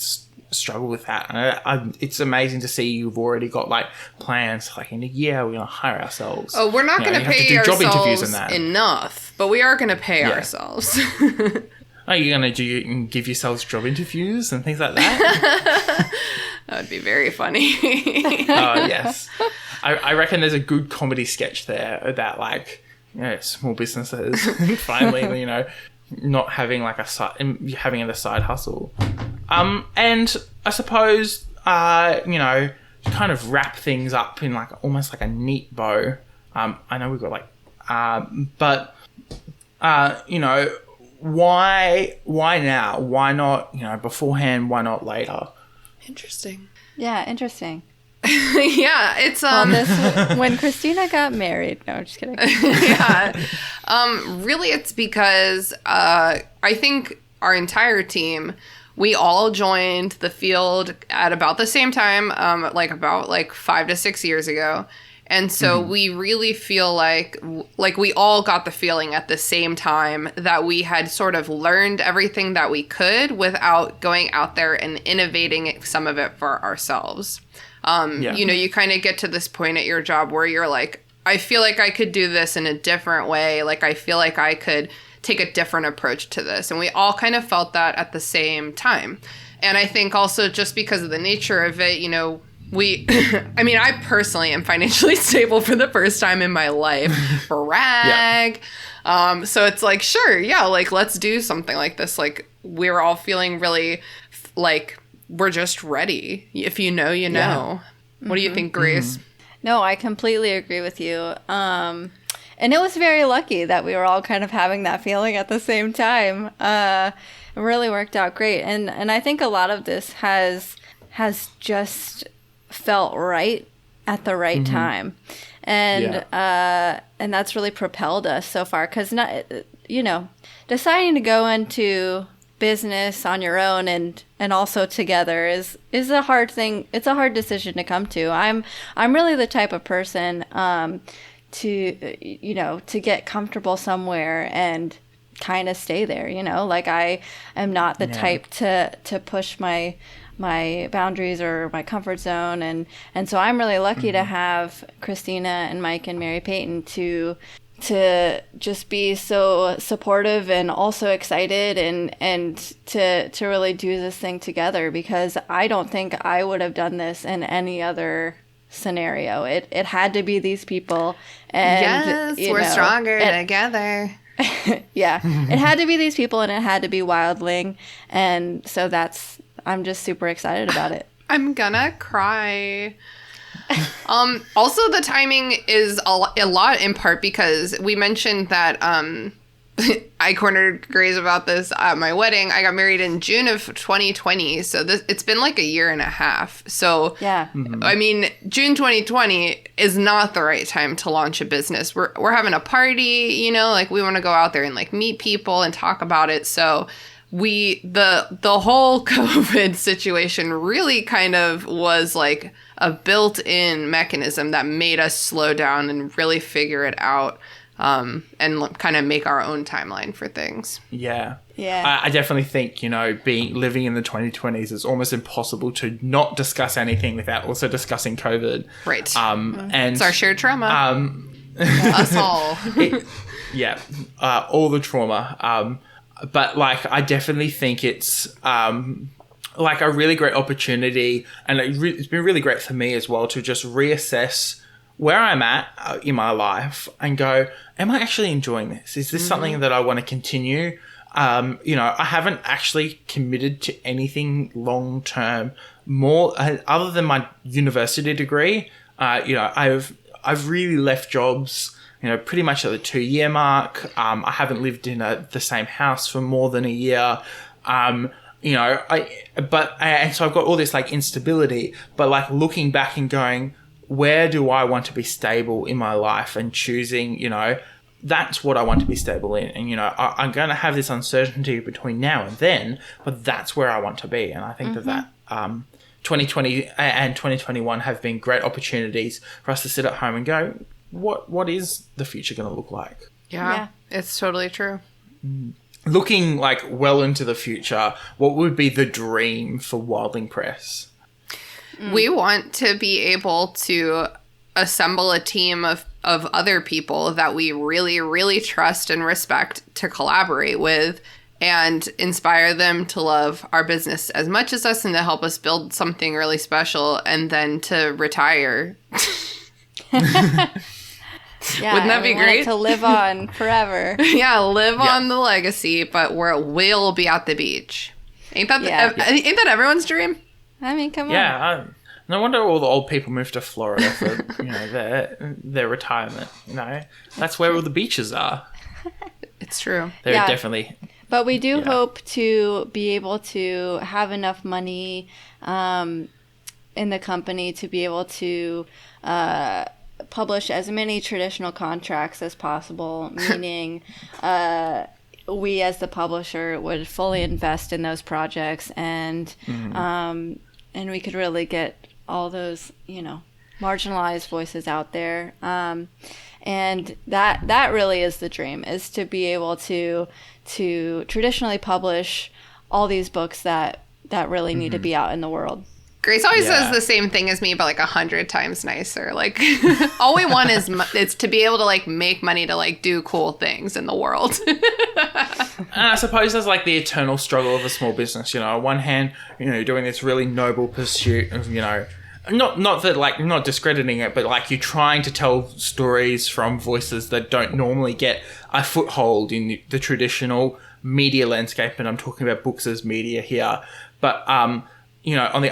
struggled with that. And it's amazing to see you've already got like plans like in a year we're gonna hire ourselves. Oh, we're not gonna pay job interviews ourselves and that. enough, but we are gonna pay ourselves. Are you gonna give yourselves job interviews and things like that? That would be very funny. Oh yes. I reckon there's a good comedy sketch there about like, small businesses finally, not having like having a side hustle. And I suppose, to kind of wrap things up in like almost like a neat bow. I know we've got like, why now? Why not, beforehand? Why not later? Interesting. Yeah, interesting. Yeah, it's when Christina got married. No, I'm just kidding. Yeah. Really it's because I think our entire team, we all joined the field at about the same time, about 5 to 6 years ago. And so we really feel like we all got the feeling at the same time that we had sort of learned everything that we could without going out there and innovating some of it for ourselves. You kind of get to this point at your job where you're like, I feel like I could do this in a different way. Like, I feel like I could take a different approach to this. And we all kind of felt that at the same time. And I think also just because of the nature of it, I personally am financially stable for the first time in my life. Brag. Yeah. So it's like, sure, yeah, like, let's do something like this. Like, we're all feeling really like we're just ready. If you know, you know. Yeah. What do you think, Grace? No, I completely agree with you. And it was very lucky that we were all kind of having that feeling at the same time. It really worked out great. And I think a lot of this has just felt right at the right time. And that's really propelled us so far. Because, deciding to go into business on your own and also together is a hard thing. It's a hard decision to come to. I'm really the type of person to get comfortable somewhere and kind of stay there, like I am not the type to push my boundaries or my comfort zone, and so I'm really lucky to have Christina and Mike and Mary Peyton to just be so supportive and also excited and to really do this thing together, because I don't think I would have done this in any other scenario. It had to be these people. And, yes, we're stronger together. Yeah, it had to be these people, and it had to be Wildling. And so I'm just super excited about it. I'm gonna cry. Also, the timing is a lot in part because we mentioned that I cornered Grace about this at my wedding. I got married in June of 2020, so it's been like a year and a half. So yeah, I mean, June 2020 is not the right time to launch a business. We're having a party, you know, like we want to go out there and like meet people and talk about it. So the whole COVID situation really kind of was like a built-in mechanism that made us slow down and really figure it out. And kind of make our own timeline for things. Yeah. Yeah. I definitely think, you know, living in the 2020s is almost impossible to not discuss anything without also discussing COVID. Right. And it's our shared trauma. Us all. All the trauma. But like, I definitely think it's like a really great opportunity, and it's been really great for me as well to just reassess where I'm at in my life and go, am I actually enjoying this? Is this something that I want to continue? You know, I haven't actually committed to anything long term more other than my university degree. You know, I've really left jobs, you know, pretty much at the 2-year mark. I haven't lived in the same house for more than a year. You know, and so I've got all this like instability, but like looking back and going, where do I want to be stable in my life, and choosing, you know, that's what I want to be stable in. And, you know, I'm going to have this uncertainty between now and then, but that's where I want to be. And I think that 2020 and 2021 have been great opportunities for us to sit at home and go, what is the future going to look like? Yeah, it's totally true. Looking like well into the future, what would be the dream for Wildling Press? We want to be able to assemble a team of other people that we really, really trust and respect to collaborate with and inspire them to love our business as much as us and to help us build something really special and then to retire. Yeah, wouldn't that be great? To live on forever. Yeah, live on the legacy, but we'll be at the beach. Ain't that everyone's dream? I mean, come on. Yeah, no wonder all the old people moved to Florida for, you know, their retirement. You know, that's where all the beaches are. It's true. They're definitely. But we do hope to be able to have enough money in the company to be able to publish as many traditional contracts as possible, meaning we as the publisher would fully invest in those projects, and we could really get all those, you know, marginalized voices out there. And that really is the dream, is to be able to traditionally publish all these books that really need to be out in the world. Grace always says the same thing as me, but like 100 times nicer. Like, all we want is to be able to like make money to like do cool things in the world. And I suppose there's like the eternal struggle of a small business. You know, on one hand, you know, you're doing this really noble pursuit of, you know, not that like, not discrediting it, but like you're trying to tell stories from voices that don't normally get a foothold in the traditional media landscape. And I'm talking about books as media here, but you know, on the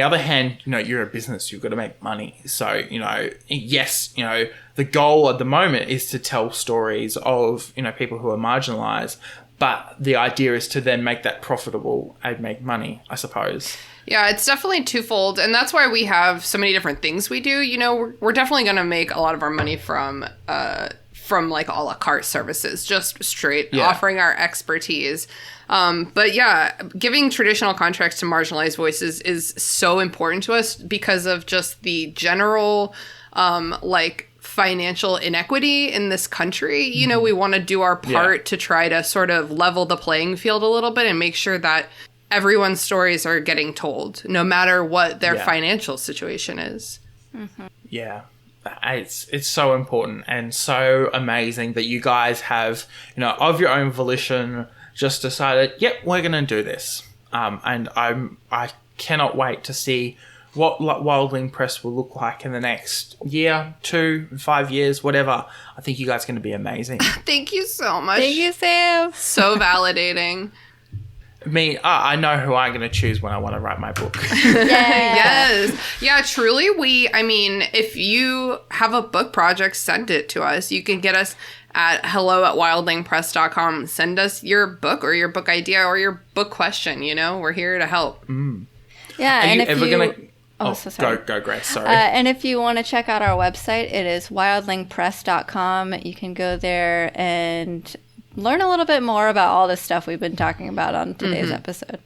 other hand, you know, you're a business, you've got to make money. So, you know, yes, you know, the goal at the moment is to tell stories of, you know, people who are marginalized, but the idea is to then make that profitable and make money, I suppose. Yeah, it's definitely twofold, and that's why we have so many different things we do. You know, we're definitely going to make a lot of our money from like a la carte services, just straight offering our expertise. But yeah, giving traditional contracts to marginalized voices is so important to us because of just the general, like, financial inequity in this country. You know, we want to do our part to try to sort of level the playing field a little bit and make sure that everyone's stories are getting told, no matter what their financial situation is. Yeah. It's so important and so amazing that you guys have, you know, of your own volition, just decided, yep, we're going to do this. And I cannot wait to see what Wildling Press will look like in the next year, 2, 5 years, whatever, I think you guys are going to be amazing. Thank you so much. Thank you, Sam. So validating. I know who I'm going to choose when I want to write my book. Yes. Yeah, truly. If you have a book project, send it to us. You can get us at hello@wildlingpress.com. Send us your book or your book idea or your book question. We're here to help. Yeah, Are you ever going to... Oh, so sorry. Go, Grace, sorry. And if you want to check out our website, it is wildlingpress.com. You can go there and learn a little bit more about all this stuff we've been talking about on today's episode.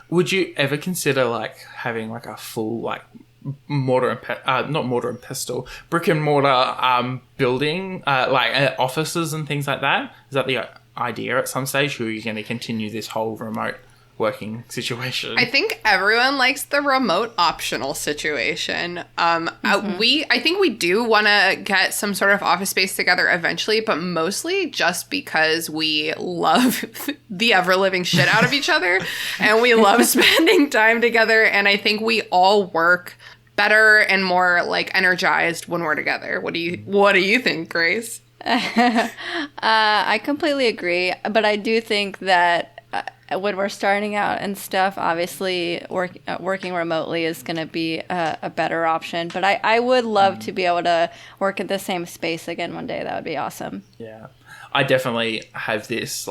Would you ever consider having a full not mortar and pestle, brick and mortar building, offices and things like that? Is that the idea at some stage, or are you going to continue this whole remote working situation? I think everyone likes the remote optional situation. I think we do want to get some sort of office space together eventually, but mostly just because we love the ever-living shit out of each other and we love spending time together, and I think we all work better and more energized when we're together. What do you think, Grace? I completely agree, but I do think that when we're starting out and stuff, obviously working remotely is going to be a better option. But I would love to be able to work in the same space again one day. That would be awesome. Yeah. I definitely have this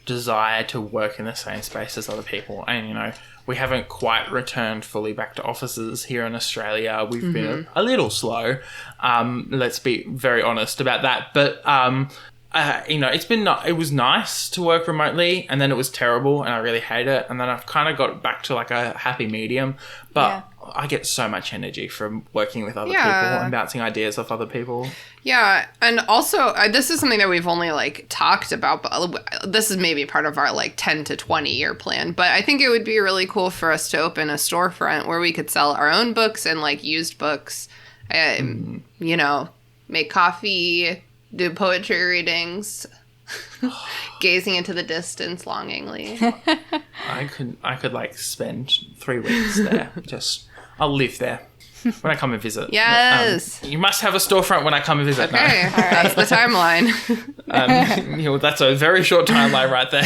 desire to work in the same space as other people. And, we haven't quite returned fully back to offices here in Australia. We've been a little slow. Let's be very honest about that. But it was nice to work remotely, and then it was terrible and I really hate it. And then I've kind of got back to a happy medium, but I get so much energy from working with other people and bouncing ideas off other people. Yeah. And also this is something that we've only talked about, but this is maybe part of our 10 to 20 year plan. But I think it would be really cool for us to open a storefront where we could sell our own books and used books, make coffee, do poetry readings, gazing into the distance longingly. I could spend 3 weeks there. I'll live there when I come and visit. Yes. You must have a storefront when I come and visit. Okay, No. that's the timeline. That's a very short timeline right there.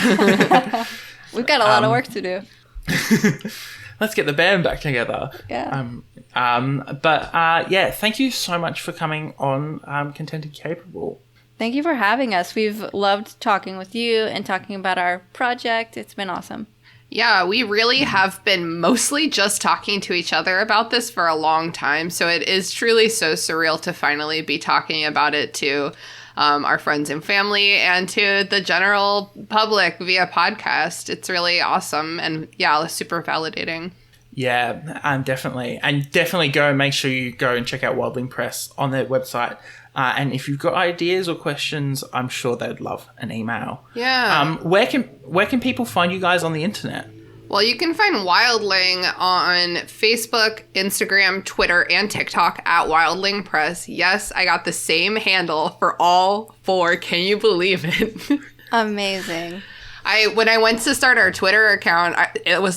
We've got a lot of work to do. Let's get the band back together. Yeah. Thank you so much for coming on Content and Capable. Thank you for having us. We've loved talking with you and talking about our project. It's been awesome. Yeah, we really have been mostly just talking to each other about this for a long time. So it is truly so surreal to finally be talking about it to our friends and family and to the general public via podcast. It's really awesome and super validating. Yeah, definitely. And definitely make sure you go and check out Wildling Press on their website. And if you've got ideas or questions, I'm sure they'd love an email. Yeah. Where can people find you guys on the internet? Well, you can find Wildling on Facebook, Instagram, Twitter, and TikTok at Wildling Press. Yes, I got the same handle for all 4. Can you believe it? Amazing. When I went to start our Twitter account, it was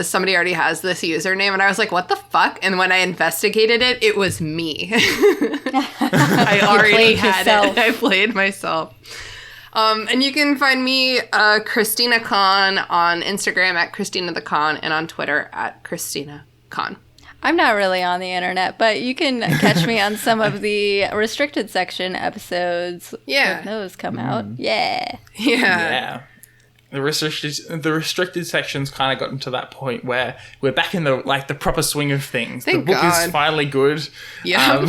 somebody already has this username, and I was like, what the fuck? And when I investigated it, it was me. I already had it. I played myself. And you can find me, Christina Con, on Instagram at Christina the Con, and on Twitter at Christina Con. I'm not really on the internet, but you can catch me on some of the restricted section episodes. Yeah. When those come out. Yeah. Yeah. The restricted section's kind of gotten to that point where we're back in the proper swing of things. Thank the book God. is finally good. Yeah.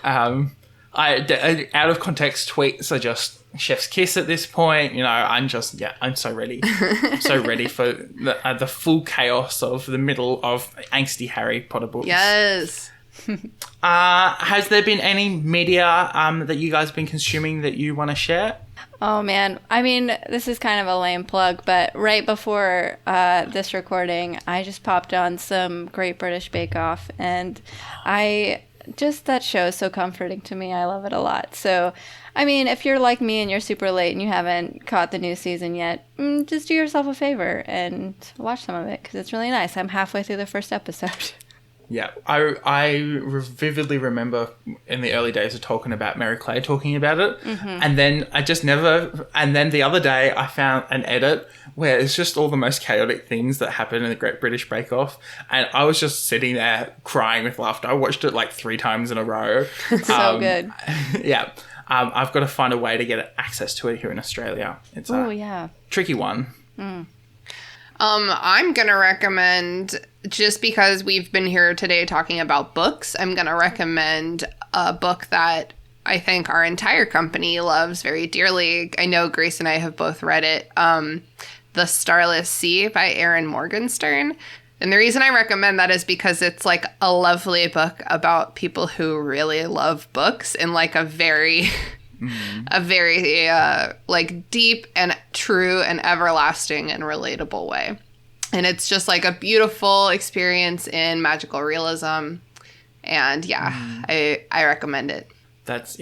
Out of context tweets are just chef's kiss at this point. I'm so ready. I'm so ready for the full chaos of the middle of angsty Harry Potter books. Yes. Has there been any media that you guys have been consuming that you want to share? Oh, man. I mean, this is kind of a lame plug, but right before this recording, I just popped on some Great British Bake Off, and I just that show is so comforting to me. I love it a lot. So, I mean, if you're like me and you're super late and you haven't caught the new season yet, just do yourself a favor and watch some of it because it's really nice. I'm halfway through the first episode. Yeah, I vividly remember in the early days of talking about Mary Clay talking about it, and then I just never. And then the other day, I found an edit where it's just all the most chaotic things that happen in the Great British Bake Off, and I was just sitting there crying with laughter. I watched it like 3 times in a row. So good. Yeah, I've got to find a way to get access to it here in Australia. It's a tricky one. I'm going to recommend, just because we've been here today talking about books, I'm going to recommend a book that I think our entire company loves very dearly. I know Grace and I have both read it, The Starless Sea by Erin Morgenstern. And the reason I recommend that is because it's like a lovely book about people who really love books in like a very... a very like deep and true and everlasting and relatable way. And it's just like a beautiful experience in magical realism. And I recommend it. That's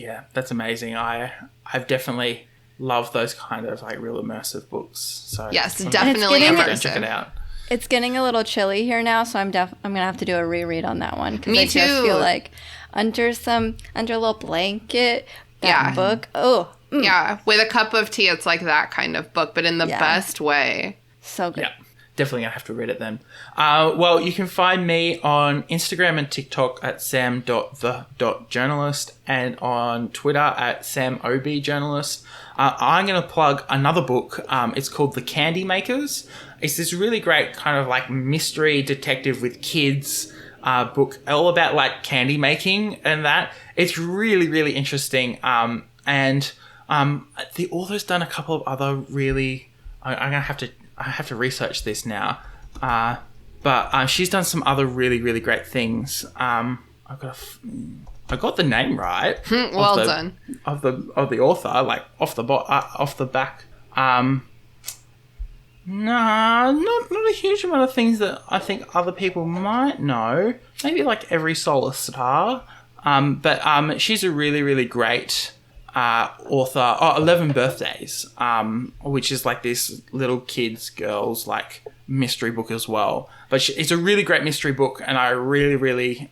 amazing. I've definitely loved those kind of like real immersive books. So yes, definitely check it out. It's getting a little chilly here now, so I'm gonna have to do a reread on that one because Me I too. just feel like under a little blanket. Book. Yeah, with a cup of tea, it's like that kind of book, but in the best way. So good. Yeah, definitely going to have to read it then. Well, you can find me on Instagram and TikTok at sam.the.journalist and on Twitter at samobjournalist. I'm going to plug another book. It's called The Candymakers. It's this really great kind of like mystery detective with kids book all about like candy making and that. It's really, really interesting. And the author's done a couple of other really... I have to research this now. But she's done some other really, really great things. I got the name right. Well done. Of the author, like off the back. Nah, not a huge amount of things that I think other people might know. Maybe like Every Solar Star. But she's a really, really great author. 11 Birthdays, which is like this little girls like mystery book as well. But it's a really great mystery book, and I really, really,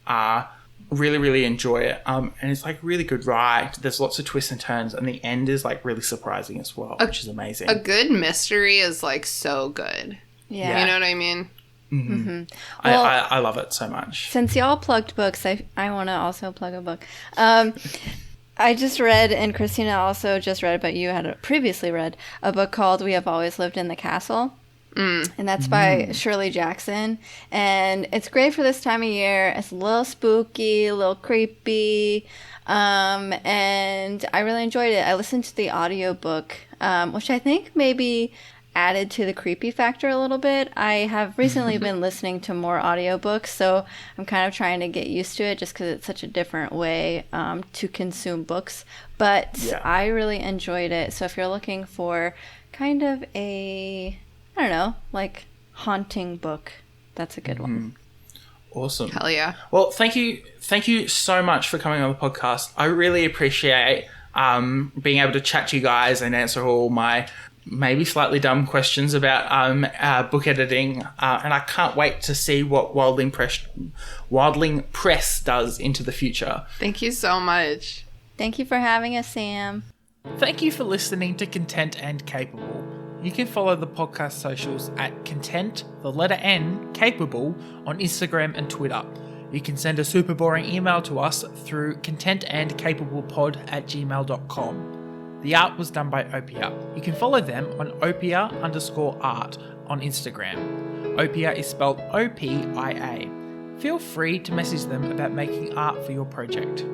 really enjoy it. And it's like really good ride. There's lots of twists and turns, and the end is like really surprising as well, which is amazing. A good mystery is like so good. Yeah. You know what I mean? Mm-hmm. Well, I love it so much. Since y'all plugged books, I want to also plug a book. I just read, and Christina also just read, but you had previously read a book called We Have Always Lived in the Castle. And that's by Shirley Jackson. And it's great for this time of year. It's a little spooky, a little creepy. And I really enjoyed it. I listened to the audiobook, which I think maybe added to the creepy factor a little bit. I have recently been listening to more audiobooks, so I'm kind of trying to get used to it just because it's such a different way to consume books. But I really enjoyed it. So if you're looking for kind of a, I don't know, like haunting book, that's a good one. Awesome. Hell yeah. Well, thank you so much for coming on the podcast. I really appreciate being able to chat to you guys and answer all my maybe slightly dumb questions about book editing, and I can't wait to see what Wildling Press does into the future. Thank you so much. Thank you for having us, Sam. Thank you for listening to Content and Capable. You can follow the podcast socials at Content, the letter N, Capable on Instagram and Twitter. You can send a super boring email to us through contentandcapablepod@gmail.com. The art was done by Opia. You can follow them on Opia_art on Instagram. Opia is spelled OPIA. Feel free to message them about making art for your project.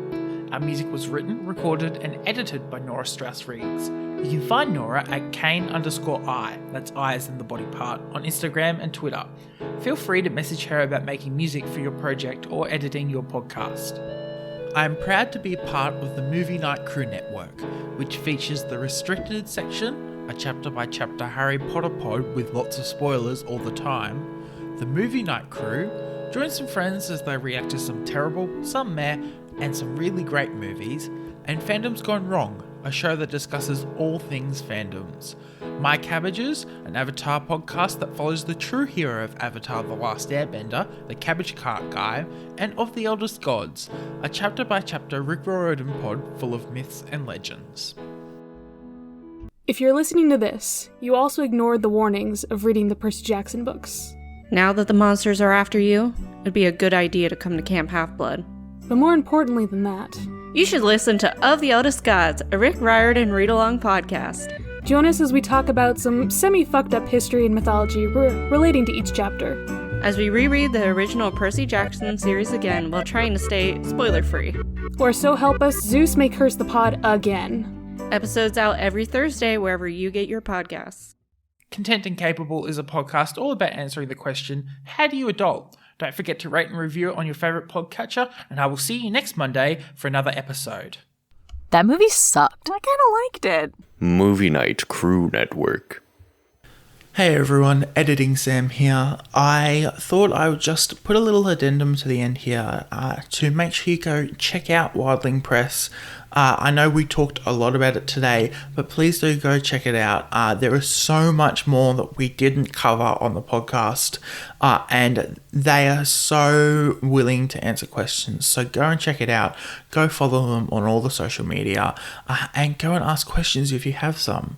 Our music was written, recorded, and edited by Nora Strauss-Riggs. You can find Nora at Kane_I, that's I as in the body part, on Instagram and Twitter. Feel free to message her about making music for your project or editing your podcast. I am proud to be a part of the Movie Night Crew Network, which features the Restricted section, a chapter-by-chapter Harry Potter pod with lots of spoilers all the time, the Movie Night Crew, join some friends as they react to some terrible, some meh, and some really great movies, and Fandom's Gone Wrong, a show that discusses all things fandoms. My Cabbages, an Avatar podcast that follows the true hero of Avatar The Last Airbender, the Cabbage Cart Guy, and Of the Eldest Gods, a chapter-by-chapter Rick Riordan pod full of myths and legends. If you're listening to this, you also ignored the warnings of reading the Percy Jackson books. Now that the monsters are after you, it'd be a good idea to come to Camp Half-Blood. But more importantly than that, You should listen to Of the Eldest Gods, a Rick Riordan read-along podcast. join us as we talk about some semi-fucked-up history and mythology relating to each chapter. As we reread the original Percy Jackson series again while trying to stay spoiler-free. Or so help us, Zeus may curse the pod again. Episodes out every Thursday wherever you get your podcasts. Content and Capable is a podcast all about answering the question, how do you adult? Don't forget to rate and review it on your favourite podcatcher, and I will see you next Monday for another episode. That movie sucked. I kind of liked it. Movie Night Crew Network. Hey everyone, Editing Sam here. I thought I would just put a little addendum to the end here to make sure you go check out Wildling Press. I know we talked a lot about it today, but please do go check it out. There is so much more that we didn't cover on the podcast, and they are so willing to answer questions. So go and check it out. Go follow them on all the social media, and go and ask questions if you have some.